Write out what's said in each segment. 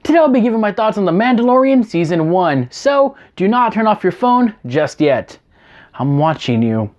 Today I'll be giving my thoughts on The Mandalorian Season 1, so do not turn off your phone just yet. I'm watching you.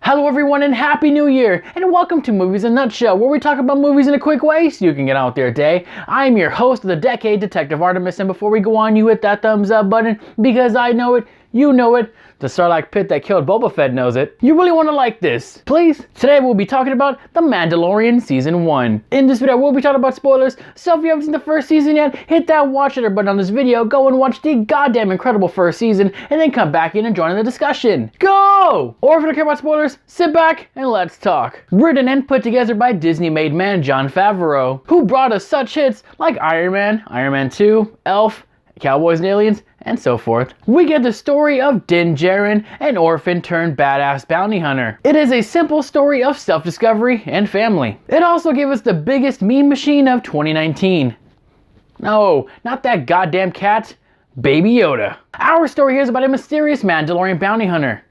Hello everyone and Happy New Year, and welcome to Movies in a Nutshell, where we talk about movies in a quick way so you can get on with your day. I am your host of the decade, Detective Artemis, and before we go on, you hit that thumbs up button, because I know it, you know it, the Sarlacc pit that killed Boba Fett knows it. You really want to like this, please? Today we'll be talking about The Mandalorian Season 1. In this video we'll be talking about spoilers, so if you haven't seen the first season yet, hit that watch it button on this video, go and watch the goddamn incredible first season, and then come back in and join in the discussion. Go! Or if you don't care about spoilers, sit back and let's talk. Written and put together by Disney-made man Jon Favreau, who brought us such hits like Iron Man, Iron Man 2, Elf, Cowboys and Aliens, and so forth. We get the story of Din Djarin, an orphan turned badass bounty hunter. It is a simple story of self-discovery and family. It also gave us the biggest meme machine of 2019. No, not that goddamn cat, Baby Yoda. Our story here is about a mysterious Mandalorian bounty hunter.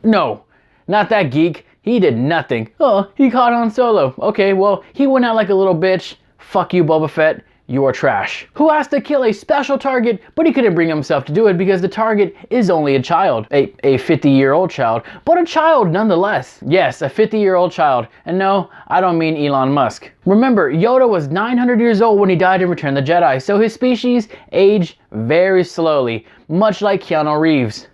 No, not that geek. He did nothing. Oh, he caught Han Solo. Okay, well, he went out like a little bitch. Fuck you, Boba Fett. You are trash. Who has to kill a special target, but he couldn't bring himself to do it because the target is only a child. A 50-year-old child, but a child nonetheless. Yes, a 50-year-old child. And no, I don't mean Elon Musk. Remember, Yoda was 900 years old when he died in Return of the Jedi, so his species aged very slowly, much like Keanu Reeves.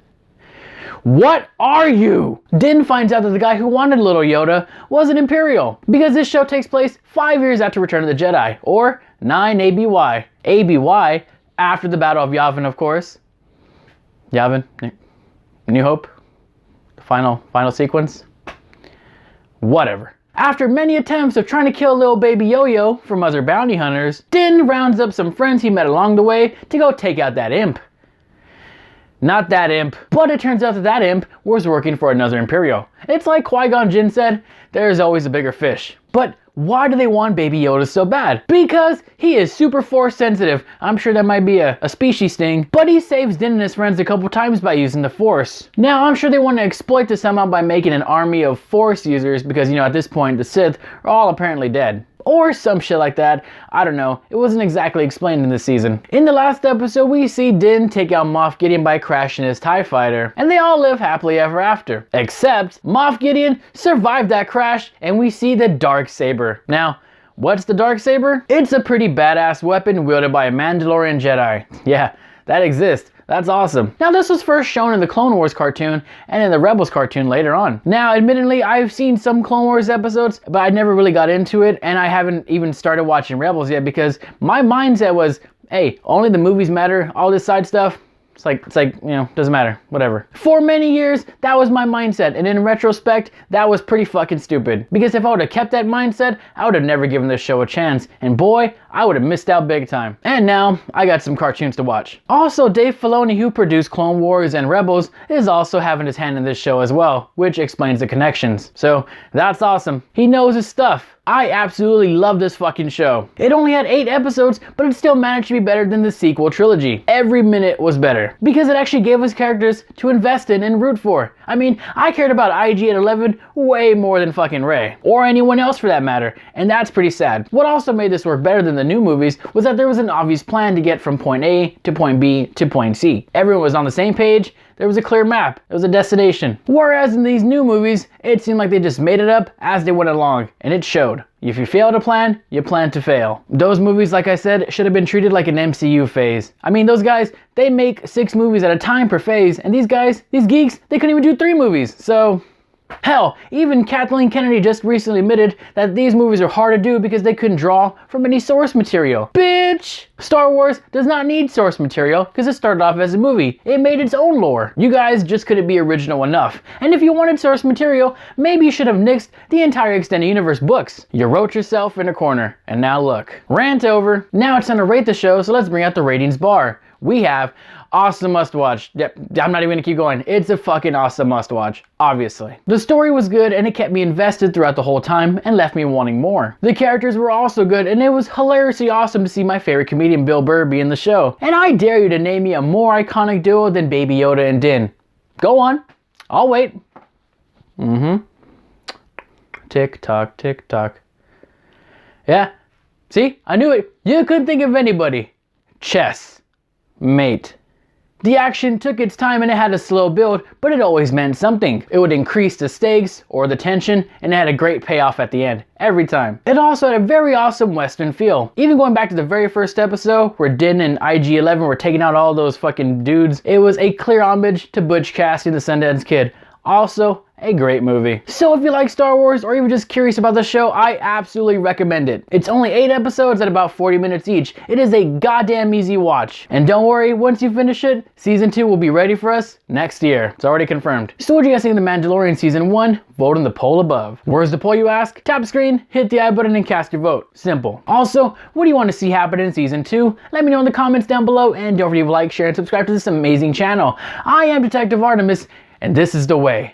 What are you? Din finds out that the guy who wanted Lil Yoda was an Imperial, because this show takes place 5 years after Return of the Jedi, or 9 ABY. ABY, after the Battle of Yavin, of course. Yavin, New Hope, the final sequence. Whatever. After many attempts of trying to kill little baby Yo-Yo from other bounty hunters, Din rounds up some friends he met along the way to go take out that imp. Not that imp, but it turns out that that imp was working for another Imperial. It's like Qui-Gon Jinn said, there's always a bigger fish. But why do they want Baby Yoda so bad? Because he is super force sensitive. I'm sure that might be a species thing, but he saves Din and his friends a couple times by using the force. Now, I'm sure they want to exploit this somehow by making an army of force users because, you know, at this point, the Sith are all apparently dead. Or some shit like that. I don't know. It wasn't exactly explained in this season. In the last episode, we see Din take out Moff Gideon by crashing his TIE fighter, and they all live happily ever after. Except, Moff Gideon survived that crash, and we see the Dark Saber. Now, what's the Dark Saber? It's a pretty badass weapon wielded by a Mandalorian Jedi. Yeah, that exists. That's awesome. Now, this was first shown in the Clone Wars cartoon and in the Rebels cartoon later on. Now, admittedly, I've seen some Clone Wars episodes, but I never really got into it, and I haven't even started watching Rebels yet because my mindset was, hey, only the movies matter, all this side stuff, it's like, you know, doesn't matter, whatever. For many years, that was my mindset, and in retrospect, that was pretty fucking stupid. Because if I would have kept that mindset, I would have never given this show a chance, and boy, I would have missed out big time. And now, I got some cartoons to watch. Also, Dave Filoni, who produced Clone Wars and Rebels, is also having his hand in this show as well, which explains the connections. So, that's awesome. He knows his stuff. I absolutely love this fucking show. It only had 8 episodes, but it still managed to be better than the sequel trilogy. Every minute was better, because it actually gave us characters to invest in and root for. I mean, I cared about IG-11 way more than fucking Rey, or anyone else for that matter, and that's pretty sad. What also made this work better than the new movies was that there was an obvious plan to get from point A to point B to point C. Everyone was on the same page, there was a clear map, there was a destination. Whereas in these new movies, it seemed like they just made it up as they went along, and it showed. If you fail to plan, you plan to fail. Those movies, like I said, should have been treated like an MCU phase. I mean, those guys, they make 6 movies at a time per phase, and these guys, these geeks, they couldn't even do 3 movies, so... Hell, even Kathleen Kennedy just recently admitted that these movies are hard to do because they couldn't draw from any source material. Bitch! Star Wars does not need source material because it started off as a movie. It made its own lore. You guys just couldn't be original enough. And if you wanted source material, maybe you should have nixed the entire Extended Universe books. You wrote yourself in a corner. And now look. Rant over. Now it's time to rate the show, so let's bring out the ratings bar. We have awesome must watch. Yep, I'm not even gonna keep going. It's a fucking awesome must watch, obviously. The story was good and it kept me invested throughout the whole time and left me wanting more. The characters were also good and it was hilariously awesome to see my favorite comedian Bill Burr be in the show. And I dare you to name me a more iconic duo than Baby Yoda and Din. Go on, I'll wait. Tick tock, tick tock. Yeah, see, I knew it. You couldn't think of anybody. Chess. Mate. The action took its time and it had a slow build, but it always meant something. It would increase the stakes or the tension, and it had a great payoff at the end, every time. It also had a very awesome Western feel. Even going back to the very first episode, where Din and IG-11 were taking out all those fucking dudes, it was a clear homage to Butch Cassidy, the Sundance Kid. Also, a great movie. So if you like Star Wars or even just curious about the show, I absolutely recommend it. It's only 8 episodes at about 40 minutes each. It is a goddamn easy watch. And don't worry, once you finish it, season 2 will be ready for us next year. It's already confirmed. So what do you guys think of The Mandalorian season 1? Vote in the poll above. Where's the poll, you ask? Tap the screen, hit the I button, and cast your vote. Simple. Also, what do you want to see happen in season 2? Let me know in the comments down below, and don't forget to like, share, and subscribe to this amazing channel. I am Detective Artemis, and this is the way.